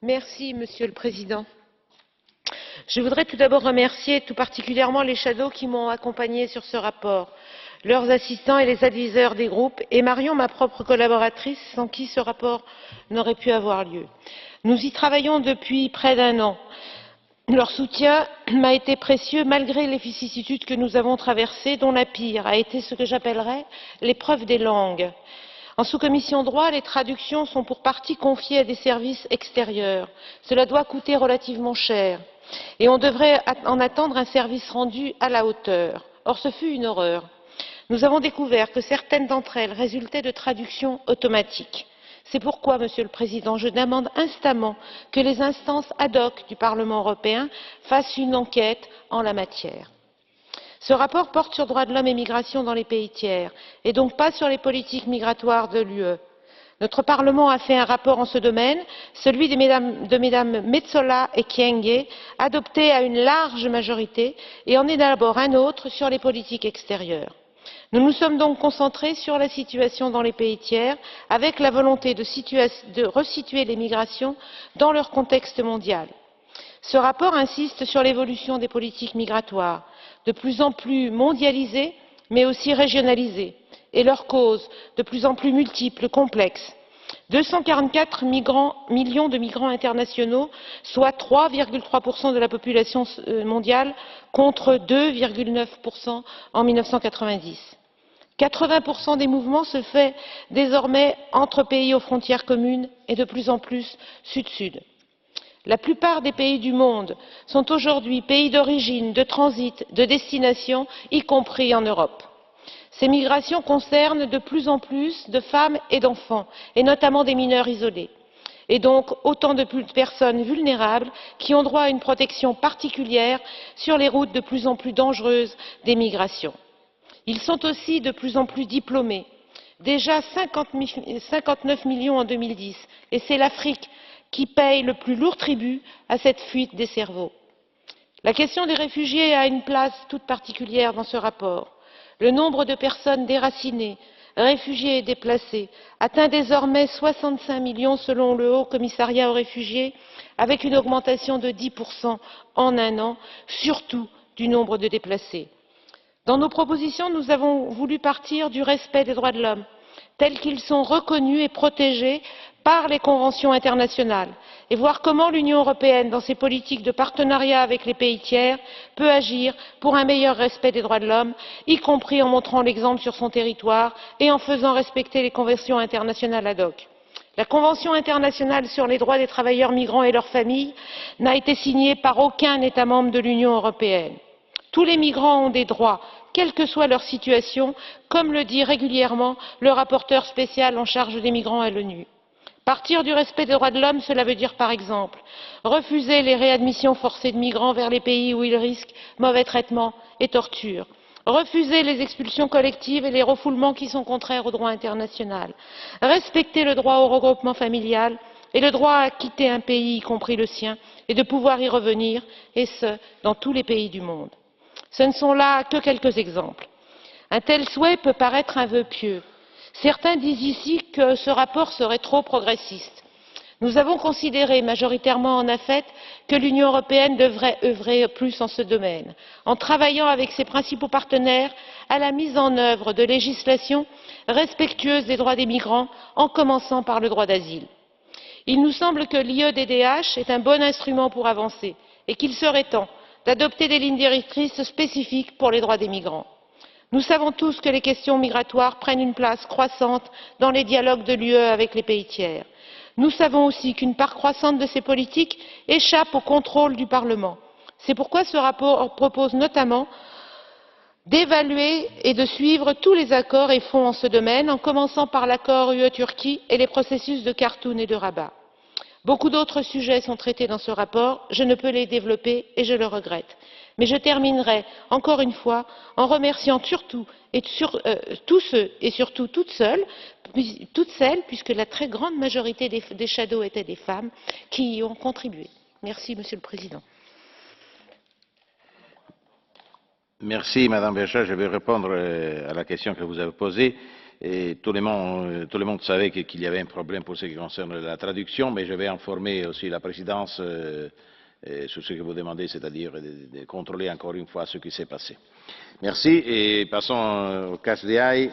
Monsieur le Président. Je voudrais tout d'abord remercier tout particulièrement les shadows qui m'ont accompagnée sur ce rapport, leurs assistants et les adviseurs des groupes, et Marion, ma propre collaboratrice, sans qui ce rapport n'aurait pu avoir lieu. Nous y travaillons depuis près d'un an. Leur soutien m'a été précieux malgré les vicissitudes que nous avons traversées, dont la pire a été ce que j'appellerais l'épreuve des langues. En sous-commission droit, les traductions sont pour partie confiées à des services extérieurs. Cela doit coûter relativement cher et on devrait en attendre un service rendu à la hauteur. Or, ce fut une horreur. Nous avons découvert que certaines d'entre elles résultaient de traductions automatiques. C'est pourquoi, Monsieur le Président, je demande instamment que les instances ad hoc du Parlement européen fassent une enquête en la matière. Ce rapport porte sur droits de l'homme et migration dans les pays tiers, et donc pas sur les politiques migratoires de l'UE. Notre Parlement a fait un rapport en ce domaine, celui de mesdames Metsola et Kyenge, adopté à une large majorité, et en élabore un autre sur les politiques extérieures. Nous nous sommes donc concentrés sur la situation dans les pays tiers, avec la volonté de resituer les migrations dans leur contexte mondial. Ce rapport insiste sur l'évolution des politiques migratoires, de plus en plus mondialisées, mais aussi régionalisées, et leurs causes, de plus en plus multiples, complexes. 244 millions de migrants internationaux, soit 3,3% de la population mondiale, contre 2,9% en 1990. 80% des mouvements se font désormais entre pays aux frontières communes et de plus en plus sud-sud. La plupart des pays du monde sont aujourd'hui pays d'origine, de transit, de destination, y compris en Europe. Ces migrations concernent de plus en plus de femmes et d'enfants, et notamment des mineurs isolés, et donc autant de personnes vulnérables qui ont droit à une protection particulière sur les routes de plus en plus dangereuses des migrations. Ils sont aussi de plus en plus diplômés, déjà 59 millions en 2010, et c'est l'Afrique qui paye le plus lourd tribut à cette fuite des cerveaux. La question des réfugiés a une place toute particulière dans ce rapport. Le nombre de personnes déracinées, réfugiées et déplacées atteint désormais 65 millions selon le Haut Commissariat aux réfugiés, avec une augmentation de 10% en un an, surtout du nombre de déplacés. Dans nos propositions, nous avons voulu partir du respect des droits de l'homme, tels qu'ils sont reconnus et protégés par les conventions internationales, et voir comment l'Union européenne, dans ses politiques de partenariat avec les pays tiers, peut agir pour un meilleur respect des droits de l'homme, y compris en montrant l'exemple sur son territoire et en faisant respecter les conventions internationales ad hoc. La Convention internationale sur les droits des travailleurs migrants et leurs familles n'a été signée par aucun État membre de l'Union européenne. Tous les migrants ont des droits, quelle que soit leur situation, comme le dit régulièrement le rapporteur spécial en charge des migrants à l'ONU. Partir du respect des droits de l'homme, cela veut dire, par exemple, refuser les réadmissions forcées de migrants vers les pays où ils risquent mauvais traitements et torture, refuser les expulsions collectives et les refoulements qui sont contraires au droit international, respecter le droit au regroupement familial et le droit à quitter un pays, y compris le sien, et de pouvoir y revenir, et ce, dans tous les pays du monde. Ce ne sont là que quelques exemples. Un tel souhait peut paraître un vœu pieux. Certains disent ici que ce rapport serait trop progressiste. Nous avons considéré majoritairement en AFET que l'Union européenne devrait œuvrer plus en ce domaine, en travaillant avec ses principaux partenaires à la mise en œuvre de législations respectueuses des droits des migrants, en commençant par le droit d'asile. Il nous semble que l'IEDDH est un bon instrument pour avancer et qu'il serait temps d'adopter des lignes directrices spécifiques pour les droits des migrants. Nous savons tous que les questions migratoires prennent une place croissante dans les dialogues de l'UE avec les pays tiers. Nous savons aussi qu'une part croissante de ces politiques échappe au contrôle du Parlement. C'est pourquoi ce rapport propose notamment d'évaluer et de suivre tous les accords et fonds en ce domaine, en commençant par l'accord UE-Turquie et les processus de Khartoum et de Rabat. Beaucoup d'autres sujets sont traités dans ce rapport, je ne peux les développer et je le regrette. Mais je terminerai encore une fois en remerciant surtout tous ceux et surtout toutes celles, puisque la très grande majorité des shadows étaient des femmes, qui y ont contribué. Merci, Monsieur le Président. Merci, Madame Vergiat. Je vais répondre à la question que vous avez posée. Et tout le monde savait qu'il y avait un problème pour ce qui concerne la traduction, mais je vais informer aussi la présidence sur ce que vous demandez, c'est-à-dire de contrôler encore une fois ce qui s'est passé. Merci et passons au catch the eye.